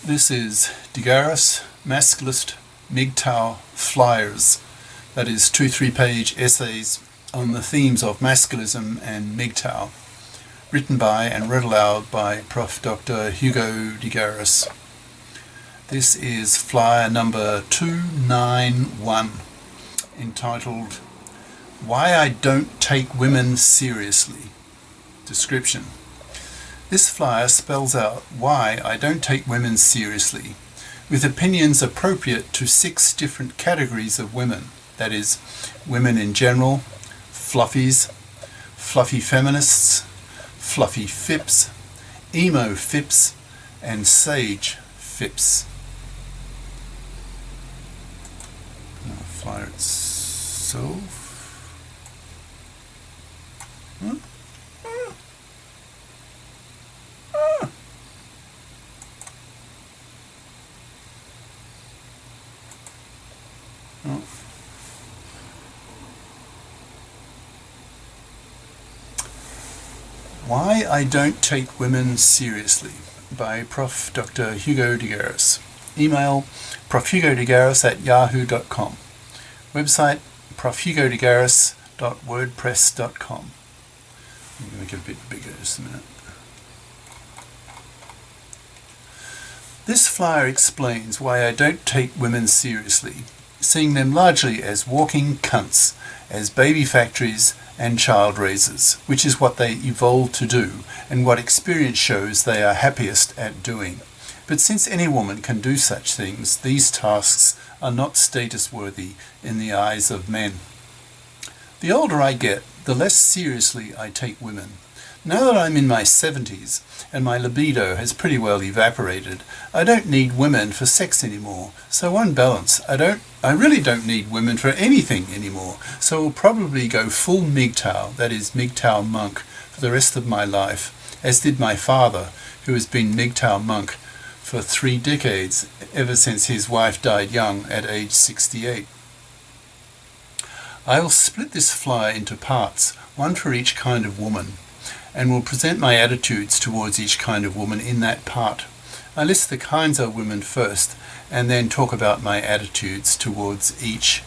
This is Garis, Masculist, MGTOW flyers. That is 2 3-page essays on the themes of Masculism and MGTOW, written by and read aloud by Prof. Dr. Hugo de Garis. This is flyer number 291, entitled Why I Don't Take Women Seriously. Description. This flyer spells out why I don't take women seriously, with opinions appropriate to 6 different categories of women, that is, women in general, fluffies, fluffy feminists, fluffy FIPs, EMO FIPs, and sage FIPs. Flyer itself. Why I Don't Take Women Seriously by Prof. Dr. Hugo de Garis. Email profhugodegaris@yahoo.com. Website profhugodegaris.wordpress.com. I'm going to make it a bit bigger just a minute. This flyer explains why I don't take women seriously, seeing them largely as walking cunts, as baby factories and child raisers, which is what they evolved to do and what experience shows they are happiest at doing. But since any woman can do such things, these tasks are not status-worthy in the eyes of men. The older I get, the less seriously I take women. Now that I'm in my 70s and my libido has pretty well evaporated, I don't need women for sex anymore. So on balance, I really don't need women for anything anymore. So I'll probably go full MGTOW, that is MGTOW monk, for the rest of my life, as did my father, who has been MGTOW monk for 3 decades, ever since his wife died young at age 68. I will split this flyer into parts, one for each kind of woman, and will present my attitudes towards each kind of woman in that part. I list the kinds of women first, and then talk about my attitudes towards each.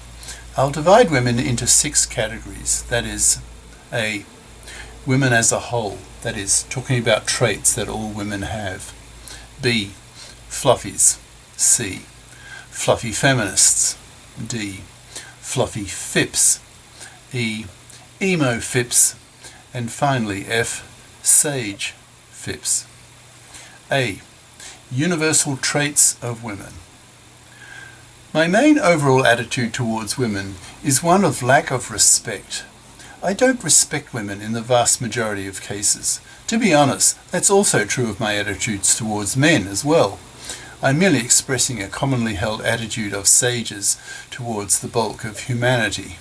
I'll divide women into 6 categories, that is, A. Women as a whole, that is, talking about traits that all women have. B. Fluffies. C. Fluffy feminists. D. Fluffy FIPs. E. EMO FIPs. And finally, F. Sage FIPs. A. Universal traits of women. My main overall attitude towards women is one of lack of respect. I don't respect women in the vast majority of cases. To be honest, that's also true of my attitudes towards men as well. I'm merely expressing a commonly held attitude of sages towards the bulk of humanity.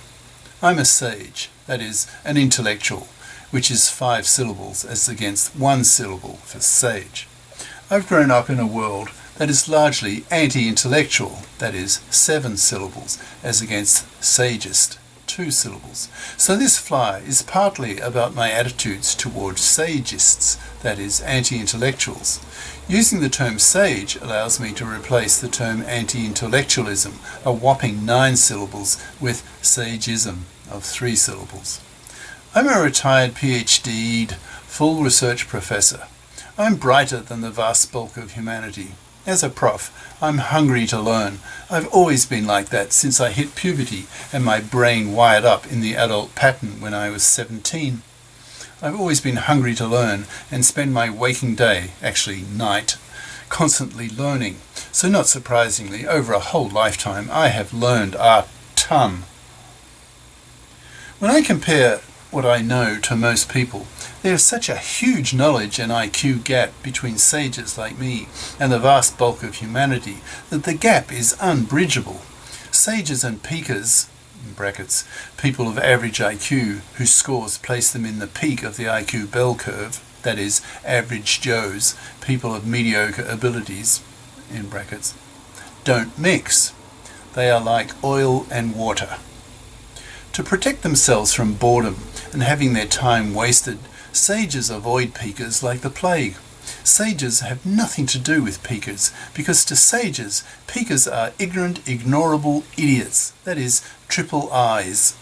I'm a sage, that is, an intellectual, which is 5 syllables as against 1 syllable for sage. I've grown up in a world that is largely anti-intellectual, that is 7 syllables, as against sagist, 2 syllables. So this flyer is partly about my attitudes towards sageists, that is anti-intellectuals. Using the term sage allows me to replace the term anti-intellectualism, a whopping 9 syllables, with sageism of 3 syllables. I'm a retired PhD'd full research professor. I'm brighter than the vast bulk of humanity. As a prof, I'm hungry to learn. I've always been like that since I hit puberty and my brain wired up in the adult pattern when I was 17. I've always been hungry to learn and spend my waking day, actually night, constantly learning. So not surprisingly, over a whole lifetime, I have learned a ton. When I compare what I know to most people, there is such a huge knowledge and IQ gap between sages like me and the vast bulk of humanity that the gap is unbridgeable. Sages and peakers, in brackets, people of average IQ whose scores place them in the peak of the IQ bell curve, that is, average Joes, people of mediocre abilities, in brackets, don't mix. They are like oil and water. To protect themselves from boredom and having their time wasted, sages avoid peakers like the plague. Sages have nothing to do with peakers, because to sages, peakers are ignorant, ignorable idiots, that is, triple I's.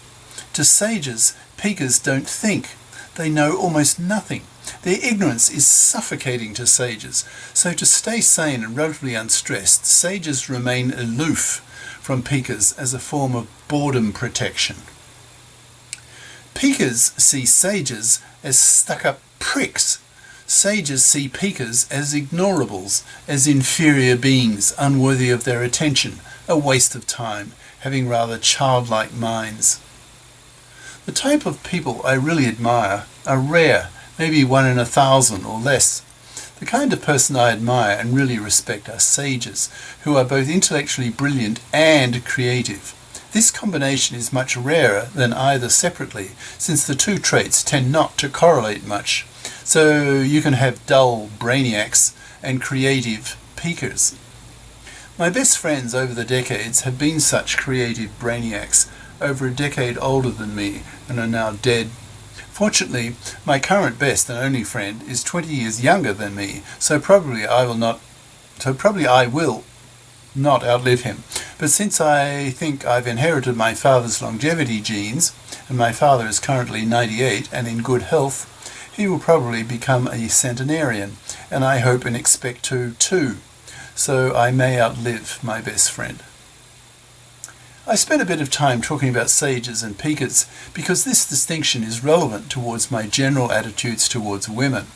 To sages, peakers don't think. They know almost nothing. Their ignorance is suffocating to sages, so to stay sane and relatively unstressed, sages remain aloof from peakers as a form of boredom protection. Peakers see sages as stuck-up pricks. Sages see peakers as ignorables, as inferior beings, unworthy of their attention, a waste of time, having rather childlike minds. The type of people I really admire are rare, maybe 1 in 1,000 or less. The kind of person I admire and really respect are sages, who are both intellectually brilliant and creative. This combination is much rarer than either separately, since the two traits tend not to correlate much. So you can have dull brainiacs and creative peakers. My best friends over the decades have been such creative brainiacs, over a decade older than me and are now dead. Fortunately, my current best and only friend is 20 years younger than me, so probably I will not outlive him. But since I think I've inherited my father's longevity genes, and my father is currently 98 and in good health, he will probably become a centenarian, and I hope and expect to too, so I may outlive my best friend. I spent a bit of time talking about sages and peakers because this distinction is relevant towards my general attitudes towards women,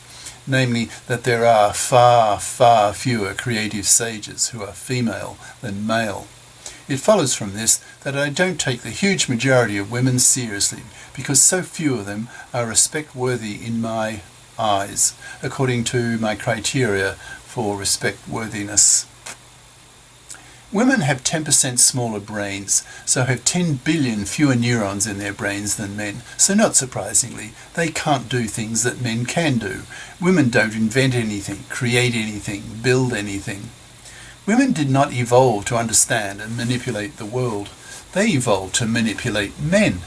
namely that there are far, far fewer creative sages who are female than male. It follows from this that I don't take the huge majority of women seriously because so few of them are respect-worthy in my eyes, according to my criteria for respect-worthiness. Women have 10% smaller brains, so have 10 billion fewer neurons in their brains than men, so not surprisingly, they can't do things that men can do. Women don't invent anything, create anything, build anything. Women did not evolve to understand and manipulate the world. They evolved to manipulate men.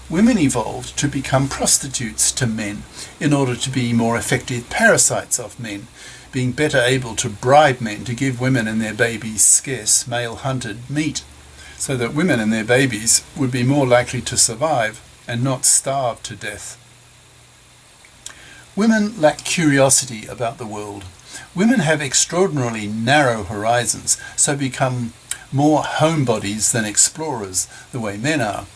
Women evolved to become prostitutes to men in order to be more effective parasites of men, being better able to bribe men to give women and their babies scarce male-hunted meat, so that women and their babies would be more likely to survive and not starve to death. Women lack curiosity about the world. Women have extraordinarily narrow horizons, so become more homebodies than explorers, the way men are.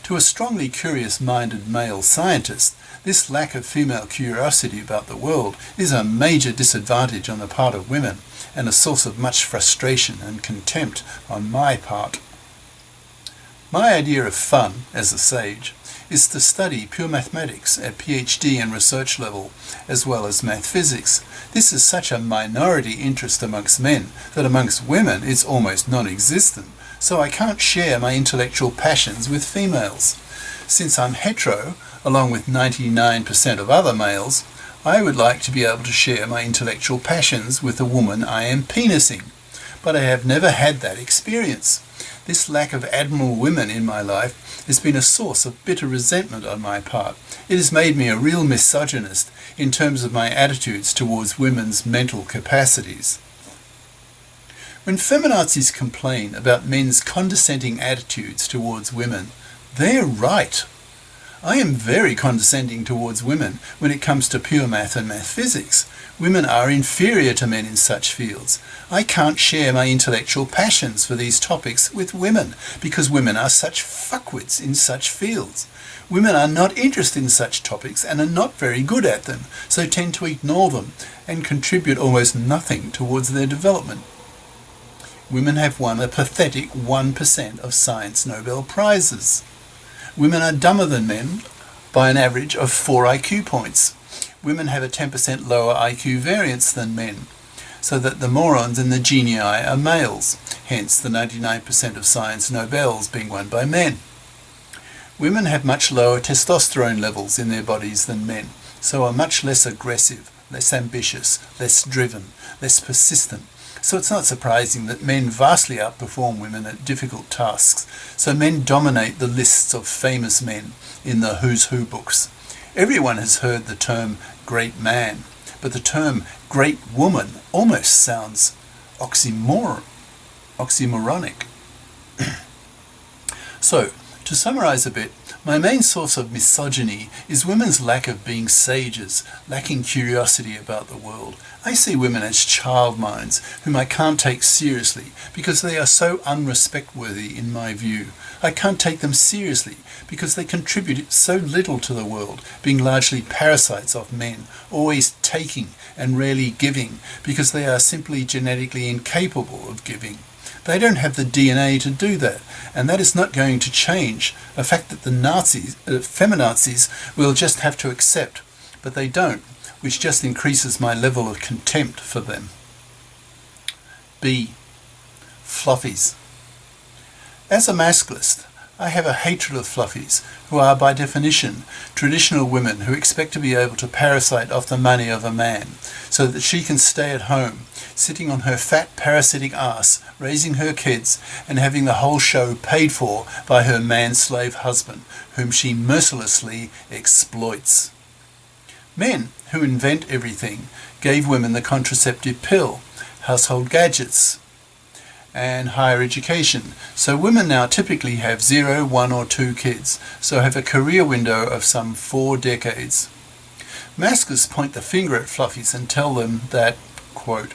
To a strongly curious-minded male scientist, this lack of female curiosity about the world is a major disadvantage on the part of women and a source of much frustration and contempt on my part. My idea of fun, as a sage, is to study pure mathematics at PhD and research level, as well as math physics. This is such a minority interest amongst men that amongst women it's almost non-existent, so I can't share my intellectual passions with females. Since I'm hetero, along with 99% of other males, I would like to be able to share my intellectual passions with the woman I am penising. But I have never had that experience. This lack of admirable women in my life has been a source of bitter resentment on my part. It has made me a real misogynist in terms of my attitudes towards women's mental capacities. When feminazis complain about men's condescending attitudes towards women, they're right. I am very condescending towards women when it comes to pure math and math physics. Women are inferior to men in such fields. I can't share my intellectual passions for these topics with women because women are such fuckwits in such fields. Women are not interested in such topics and are not very good at them, so tend to ignore them and contribute almost nothing towards their development. Women have won a pathetic 1% of science Nobel Prizes. Women are dumber than men by an average of 4 IQ points. Women have a 10% lower IQ variance than men, so that the morons and the genii are males, hence the 99% of science Nobels being won by men. Women have much lower testosterone levels in their bodies than men, so are much less aggressive, less ambitious, less driven, less persistent. So it's not surprising that men vastly outperform women at difficult tasks, so men dominate the lists of famous men in the Who's Who books. Everyone has heard the term great man, but the term great woman almost sounds oxymoronic. So, to summarise a bit, my main source of misogyny is women's lack of being sages, lacking curiosity about the world. I see women as child minds whom I can't take seriously because they are so unrespect-worthy in my view. I can't take them seriously because they contribute so little to the world, being largely parasites of men, always taking and rarely giving because they are simply genetically incapable of giving. They don't have the DNA to do that, and that is not going to change, a fact that the feminazis will just have to accept, but they don't, which just increases my level of contempt for them. B. Fluffies. As a masculist, I have a hatred of fluffies, who are by definition traditional women who expect to be able to parasite off the money of a man, so that she can stay at home, sitting on her fat parasitic ass, raising her kids, and having the whole show paid for by her man-slave husband, whom she mercilessly exploits. Men who invent everything gave women the contraceptive pill, household gadgets, and higher education. So women now typically have 0, 1 or 2 kids, so have a career window of some 4 decades. Masculists point the finger at fluffies and tell them that, quote,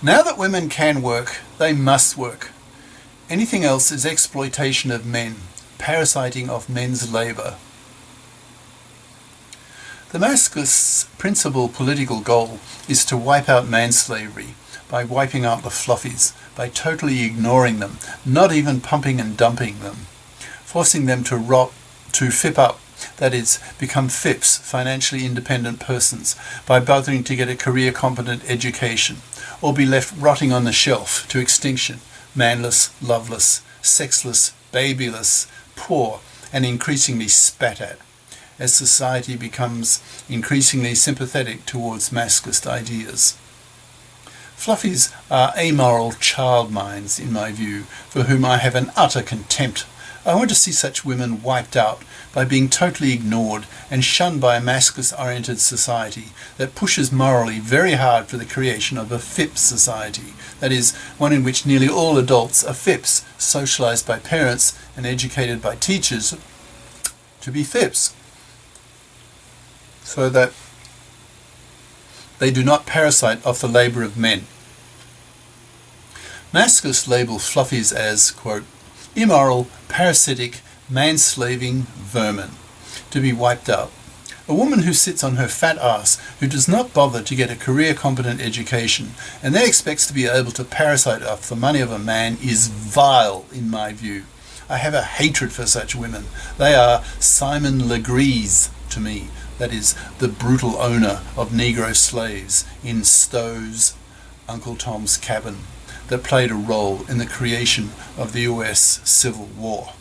now that women can work, they must work. Anything else is exploitation of men, parasiting of men's labour. The Masculists' principal political goal is to wipe out manslavery by wiping out the fluffies, by totally ignoring them, not even pumping and dumping them, forcing them to FIP up, that is, become FIPs, financially independent persons, by bothering to get a career-competent education, or be left rotting on the shelf to extinction, manless, loveless, sexless, babyless, poor, and increasingly spat at, as society becomes increasingly sympathetic towards masculist ideas. Fluffies are amoral child minds, in my view, for whom I have an utter contempt. I want to see such women wiped out by being totally ignored and shunned by a masculinist-oriented society that pushes morally very hard for the creation of a FIP society, that is, one in which nearly all adults are FIPs, socialized by parents and educated by teachers to be FIPs, so that they do not parasite off the labour of men. Masculists label fluffies as, quote, immoral, parasitic, manslaving vermin, to be wiped out. A woman who sits on her fat ass, who does not bother to get a career-competent education, and then expects to be able to parasite off the money of a man is vile, in my view. I have a hatred for such women. They are Simon Legree's to me, that is, the brutal owner of Negro slaves in Stowe's Uncle Tom's Cabin, that played a role in the creation of the US Civil War.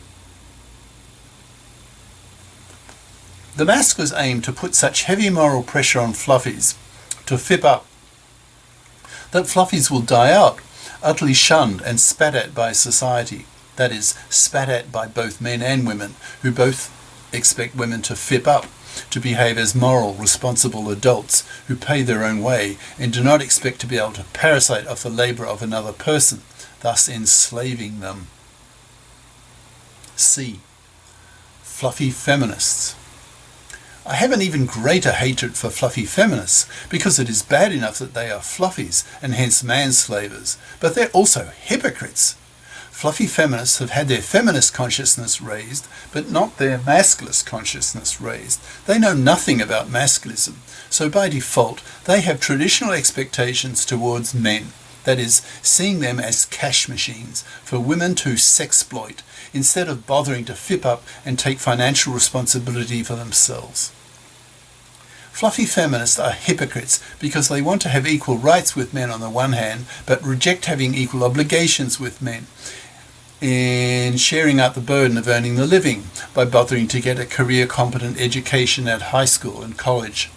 The Masculists aim to put such heavy moral pressure on fluffies to FIP up that fluffies will die out, utterly shunned and spat at by society, that is, spat at by both men and women, who both expect women to FIP up, to behave as moral, responsible adults who pay their own way and do not expect to be able to parasite off the labour of another person, thus enslaving them. C. Fluffy feminists. I have an even greater hatred for fluffy feminists because it is bad enough that they are fluffies and hence manslavers, but they're also hypocrites. Fluffy feminists have had their feminist consciousness raised, but not their masculist consciousness raised. They know nothing about masculism, so by default they have traditional expectations towards men, that is, seeing them as cash machines for women to sexploit, instead of bothering to FIP up and take financial responsibility for themselves. Fluffy feminists are hypocrites because they want to have equal rights with men on the one hand, but reject having equal obligations with men in sharing out the burden of earning the living by bothering to get a career-competent education at high school and college.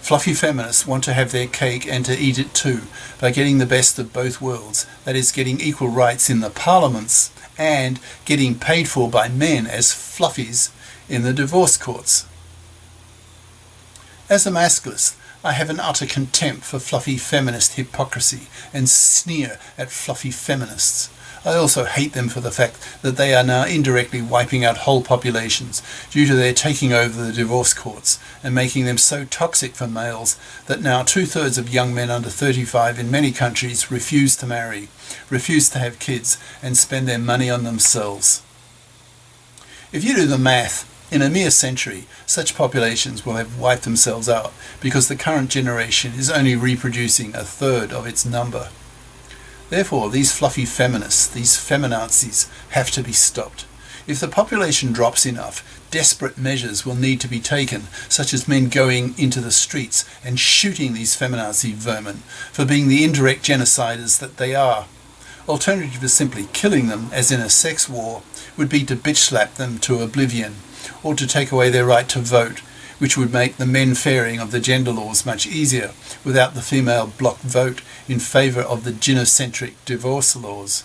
Fluffy feminists want to have their cake and to eat it too by getting the best of both worlds, that is, getting equal rights in the parliaments and getting paid for by men as fluffies in the divorce courts. As a masculist, I have an utter contempt for fluffy feminist hypocrisy and sneer at fluffy feminists. I also hate them for the fact that they are now indirectly wiping out whole populations due to their taking over the divorce courts and making them so toxic for males that now 2/3 of young men under 35 in many countries refuse to marry, refuse to have kids, and spend their money on themselves. If you do the math, in a mere century, such populations will have wiped themselves out because the current generation is only reproducing 1/3 of its number. Therefore, these fluffy feminists, these feminazis, have to be stopped. If the population drops enough, desperate measures will need to be taken, such as men going into the streets and shooting these feminazi vermin for being the indirect genociders that they are. Alternative to simply killing them, as in a sex war, would be to bitch slap them to oblivion, or to take away their right to vote, which would make the men fairing of the gender laws much easier without the female bloc vote in favour of the gynocentric divorce laws.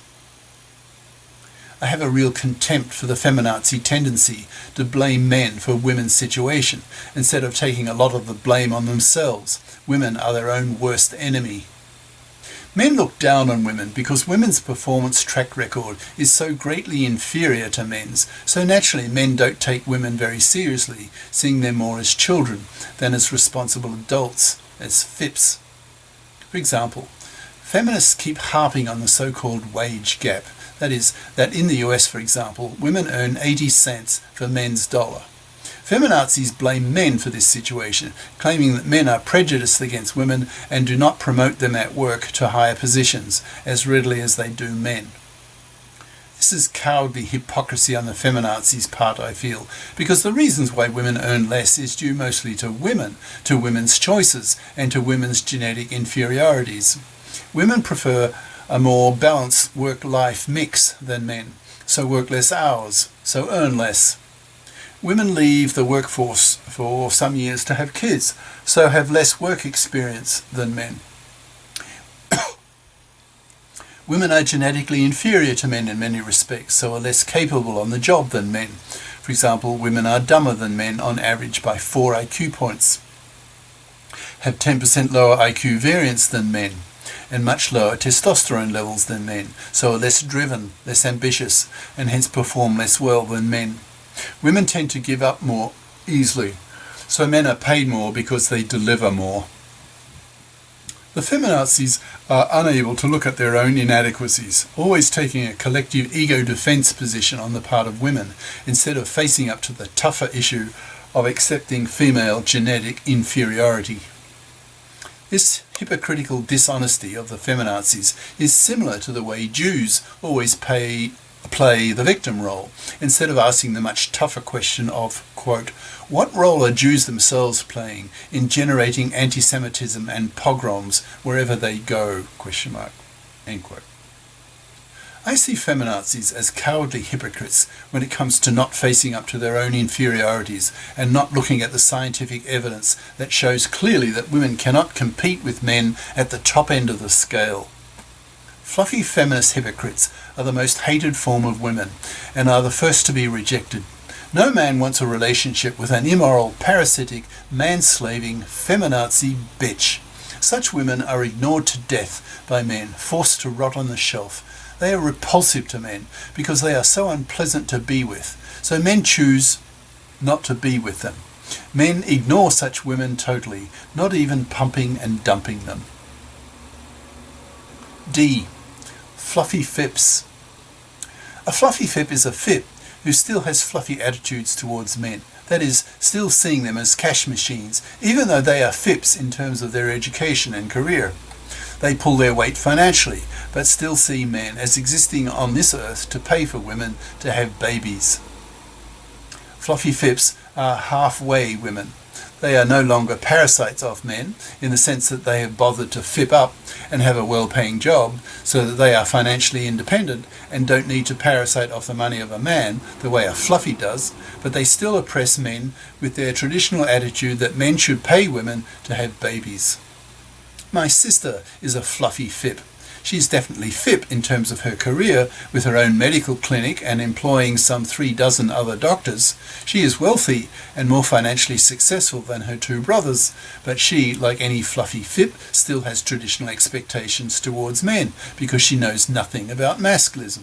I have a real contempt for the feminazi tendency to blame men for women's situation instead of taking a lot of the blame on themselves. Women are their own worst enemy. Men look down on women because women's performance track record is so greatly inferior to men's, so naturally men don't take women very seriously, seeing them more as children than as responsible adults, as FIPs. For example, feminists keep harping on the so-called wage gap. That is, that in the US, for example, women earn 80 cents for men's dollar. Feminazis blame men for this situation, claiming that men are prejudiced against women and do not promote them at work to higher positions as readily as they do men. This is cowardly hypocrisy on the feminazis' part, I feel, because the reasons why women earn less is due mostly to women, to women's choices, and to women's genetic inferiorities. Women prefer a more balanced work-life mix than men, so work less hours, so earn less. Women leave the workforce for some years to have kids, so have less work experience than men. Women are genetically inferior to men in many respects, so are less capable on the job than men. For example, women are dumber than men on average by 4 IQ points, have 10% lower IQ variance than men, and much lower testosterone levels than men, so are less driven, less ambitious, and hence perform less well than men. Women tend to give up more easily, so men are paid more because they deliver more. The feminazis are unable to look at their own inadequacies, always taking a collective ego defense position on the part of women, instead of facing up to the tougher issue of accepting female genetic inferiority. This hypocritical dishonesty of the feminazis is similar to the way Jews always play the victim role, instead of asking the much tougher question of, quote, what role are Jews themselves playing in generating anti-Semitism and pogroms wherever they go, question mark, end quote. I see feminazis as cowardly hypocrites when it comes to not facing up to their own inferiorities and not looking at the scientific evidence that shows clearly that women cannot compete with men at the top end of the scale. Fluffy feminist hypocrites are the most hated form of women and are the first to be rejected. No man wants a relationship with an immoral, parasitic, manslaving, feminazi bitch. Such women are ignored to death by men, forced to rot on the shelf. They are repulsive to men because they are so unpleasant to be with, so men choose not to be with them. Men ignore such women totally, not even pumping and dumping them. D. Fluffy FIPs. A fluffy FIP is a FIP who still has fluffy attitudes towards men, that is, still seeing them as cash machines, even though they are FIPs in terms of their education and career. They pull their weight financially, but still see men as existing on this earth to pay for women to have babies. Fluffy FIPs are halfway women. They are no longer parasites of men, in the sense that they have bothered to FIP up and have a well-paying job so that they are financially independent and don't need to parasite off the money of a man the way a fluffy does, but they still oppress men with their traditional attitude that men should pay women to have babies. My sister is a fluffy FIP. She's definitely FIP in terms of her career, with her own medical clinic and employing some 36 other doctors. She is wealthy and more financially successful than her two brothers, but she, like any fluffy FIP, still has traditional expectations towards men because she knows nothing about masculism.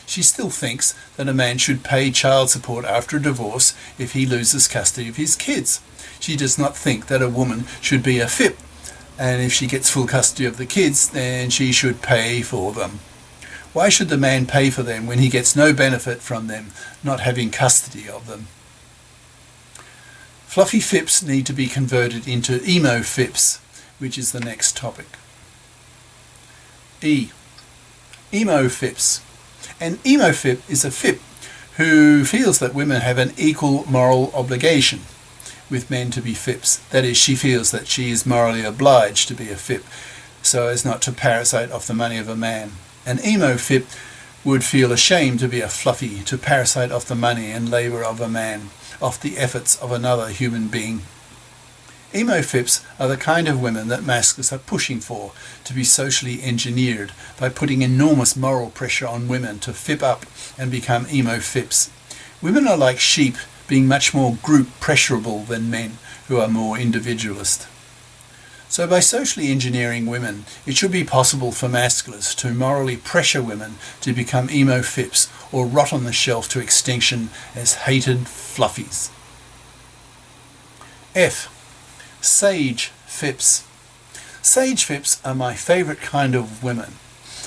She still thinks that a man should pay child support after a divorce if he loses custody of his kids. She does not think that a woman should be a FIP, and if she gets full custody of the kids, then she should pay for them. Why should the man pay for them when he gets no benefit from them not having custody of them? Fluffy FIPs need to be converted into EMO FIPs, which is the next topic. EMO FIPs. An EMO FIP is a FIP who feels that women have an equal moral obligation with men to be FIPs. That is, she feels that she is morally obliged to be a FIP so as not to parasite off the money of a man. An EMO FIP would feel ashamed to be a fluffy, to parasite off the money and labour of a man, off the efforts of another human being. EMO FIPs are the kind of women that Masculists are pushing for to be socially engineered by putting enormous moral pressure on women to FIP up and become EMO FIPs. Women are like sheep, being much more group pressurable than men, who are more individualist. So by socially engineering women, it should be possible for Masculists to morally pressure women to become EMO FIPs or rot on the shelf to extinction as hated fluffies. Sage FIPs. Sage FIPs are my favourite kind of women,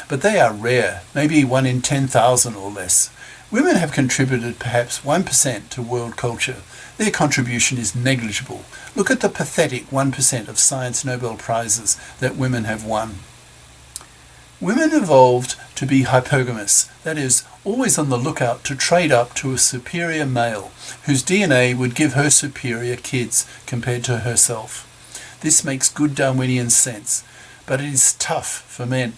but they are rare, maybe 1 in 10,000 or less. Women have contributed perhaps 1% to world culture. Their contribution is negligible. Look at the pathetic 1% of science Nobel Prizes that women have won. Women evolved to be hypergamous, that is, always on the lookout to trade up to a superior male, whose DNA would give her superior kids compared to herself. This makes good Darwinian sense, but it is tough for men.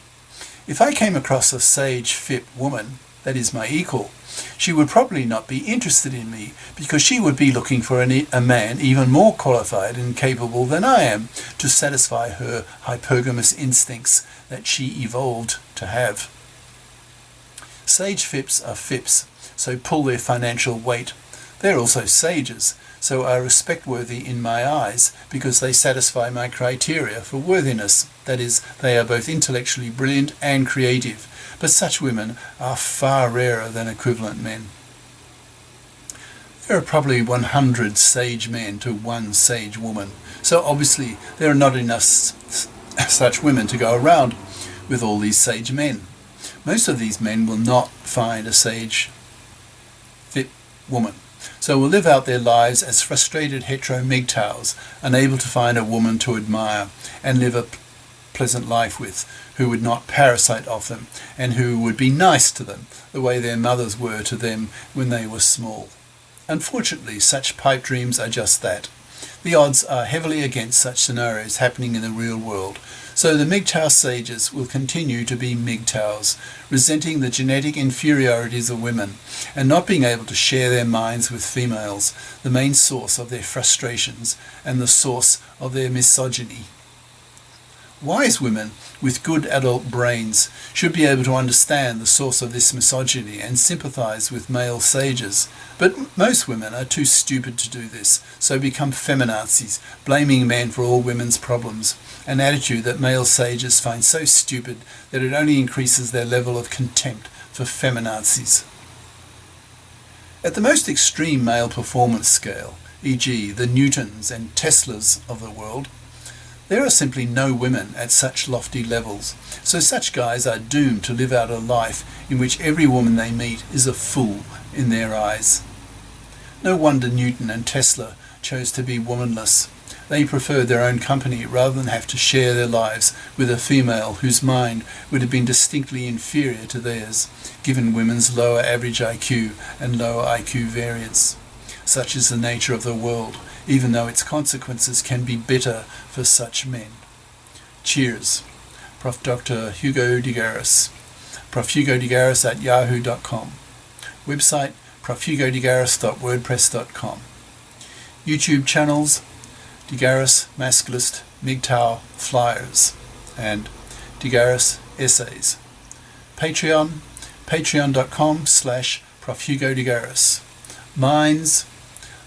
If I came across a sage FIP woman, that is my equal, she would probably not be interested in me because she would be looking for a man even more qualified and capable than I am to satisfy her hypergamous instincts that she evolved to have. Sage FIPs are FIPs, so pull their financial weight. They're also sages, so are respect-worthy in my eyes because they satisfy my criteria for worthiness. That is, they are both intellectually brilliant and creative. But such women are far rarer than equivalent men. There are probably 100 sage men to 1 sage woman, so obviously there are not enough such women to go around with all these sage men. Most of these men will not find a sage FIP woman, so will live out their lives as frustrated hetero MGTOWs, unable to find a woman to admire and live a pleasant life with, who would not parasite off them and who would be nice to them the way their mothers were to them when they were small. Unfortunately, such pipe dreams are just that. The odds are heavily against such scenarios happening in the real world, so the MGTOW sages will continue to be MGTOWs, resenting the genetic inferiorities of women and not being able to share their minds with females, the main source of their frustrations and the source of their misogyny. Wise women with good adult brains should be able to understand the source of this misogyny and sympathize with male sages, but most women are too stupid to do this, so become feminazis, blaming men for all women's problems, an attitude that male sages find so stupid that it only increases their level of contempt for feminazis. At the most extreme male performance scale, e.g. the Newtons and Teslas of the world, there are simply no women at such lofty levels, so such guys are doomed to live out a life in which every woman they meet is a fool in their eyes. No wonder Newton and Tesla chose to be womanless. They preferred their own company rather than have to share their lives with a female whose mind would have been distinctly inferior to theirs, given women's lower average IQ and lower IQ variance. Such is the nature of the world, even though its consequences can be bitter for such men. Cheers. Prof. Dr. Hugo de Garis. Prof. Hugo de Garis at yahoo.com. Website profhugodegaris.wordpress.com. YouTube channels De Garis, Masculist, MGTOW, Flyers, and de Garis essays. Patreon, patreon.com/Prof Hugo de Garis. Minds,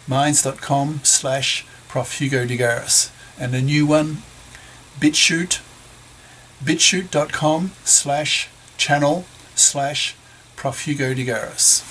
minds.com/Prof Hugo de Garis. And a new one, BitChute, bitshoot.com/channel/Prof Hugo de Garis.